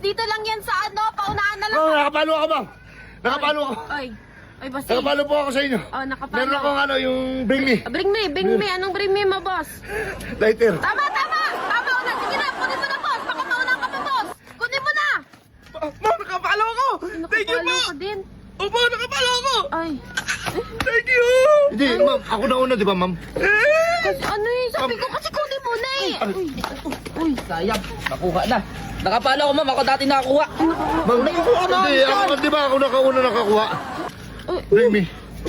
dito lang yan sa ano, paunahan na lang. Oh, nakapalo ako, ma'am. Nakapalo ako. Ay, boss. Nakapalo po ako sa inyo. Oh, nakapalo. Meron akong ano, yung bring me. Bring me. Anong bring me mo, boss? Lighter. Tama. Tama na. Sige na, kunin mo na, boss. Baka mauna ka pa, boss. Kunin mo na. Ma'am, nakapalo ako. Thank you po. Nakapalo ko din. Opo, nakapalo ako. Ay. Thank you. Hindi, ma'am. Ako na una, di ba, ma'am? Kasi ano eh, sabi ko kasi kunin mo na eh. Uy. Sayang, nakuha na. Nakapalo ko, ma'am. Ako dati nakakuha. Ma'am, hindi. Ako, di ba, ako nakauna nakakuha. Bring me.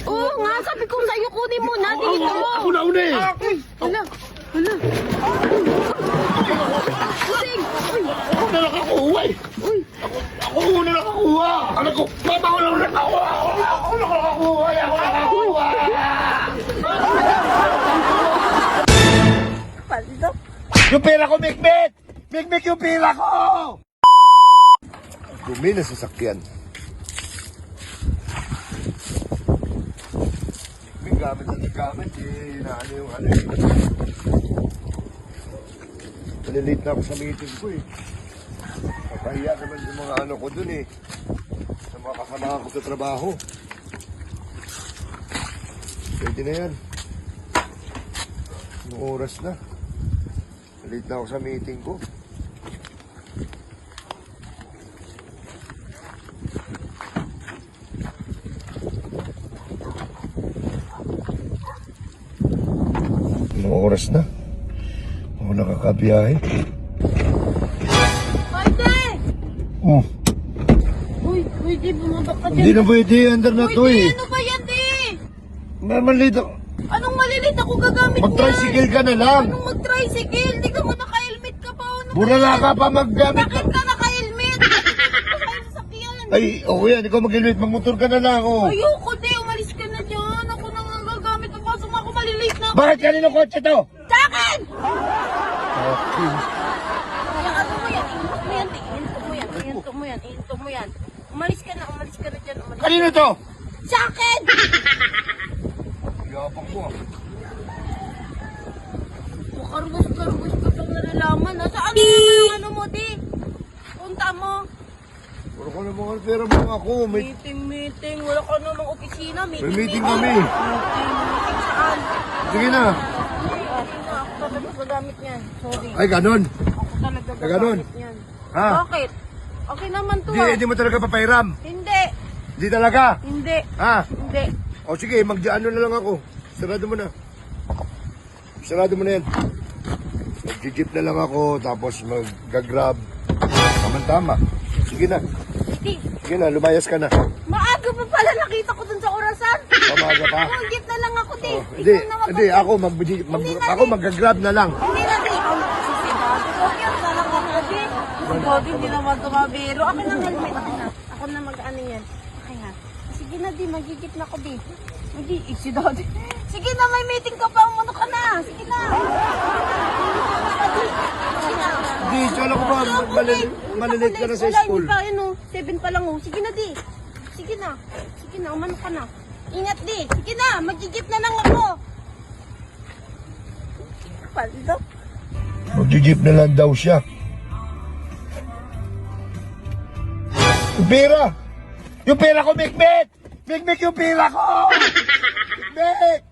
Oo nga, sabi ko sa'yo kunin mo na dito. Ako na una eh. Hala. Kusing. Ako na nakakuha eh. Ako una nakakuha. Ano ko? Mama, ako na nakakuha. Ako na nakakuha. Ako na nakakuha. Yung pera ko, Mikmik! Mikmik yung pera ko! Dumi na sasakyan. Mikmik, gamit na gamit. Ano yung ano yun. Nalilate na ako sa meeting ko eh. Napahiya naman yung mga ano ko dun eh. Sa mga kasama ko sa trabaho. Pwede na yan. Anong oras na? Nalilate na ako sa meeting ko. Anong oras na? Ako nakakabiyahe. Pwede! Oh, Uy, di bumabak ka hindi dyan. na pwede. Under na to eh. Ano ba yan di? Malilate ako. Anong malilit ako gagamit Mag-tricycle ka na lang. Anong mag-tricycle? Di ka mo naka-helmet ka pa. Ano Burala ka pa maggamit. Bakit ka naka-helmet? Bakit sa sakyan? Ay, okay yan. Ikaw mag-helmet. Magmotor ka na lang. Oh. Ayoko di, umalis ka na dyan. Ako nang gagamit. Papasok ako, malilate na ako. Bakit kanino kotse to? Sa akin! Okay. Kaya ano mo yan? Ihinto mo yan. Umalis ka na dyan. Kanino to? Sa akin! Yabang mo. Kargus ka pang nalalaman. Saan na yung ano mo di? Punta mo. Wala ka namang pera mo ako. May Meeting. Wala ka namang opisina. meeting kami. Meeting saan? Sige na. Ako talaga gagamit niyan. Sorry. Ay, ganon. Ako talaga Ganon. gagamit niyan. Ha? Bakit? Okay naman to Hindi mo talaga papairam. Hindi. Hindi talaga. Hindi. Ha? Hindi. O sige, mag-ano na lang ako. Sarado mo na. Sarado mo na yan. Mag-jeep na lang ako, tapos mag-grab. Tama-tama. Sige na. Hindi. Sige na, lumayas ka na. Maaga pa pala nakita ko dun sa orasan. Pamaga pa. Jeep na lang ako di. Oh, hindi, Ikaw na hindi. Ako, ako mag-grab na lang. Hindi na di. Okay, na lang ako di. Body, hindi naman tumabiro. Akin ang helmet. Ako na mag-ano yan. Okay ha. Sige na di, magigit na ako di. Hindi, easy daddy. Sige na, may meeting ka pa. Umano ka na. Sige na. Hindi, tsala ko ba, malilate ka na sa school. Hindi pa, yun o. 7 pa lang o. Sige na di. Sige na. Sige na, umano ka na. Ingat di. Sige na, magigit na lang ako. Paldo. Mag-jeep na lang daw siya. Yung pera! Yung pera ko, Mikmik! Mikmik yung pera ko! Mikmik!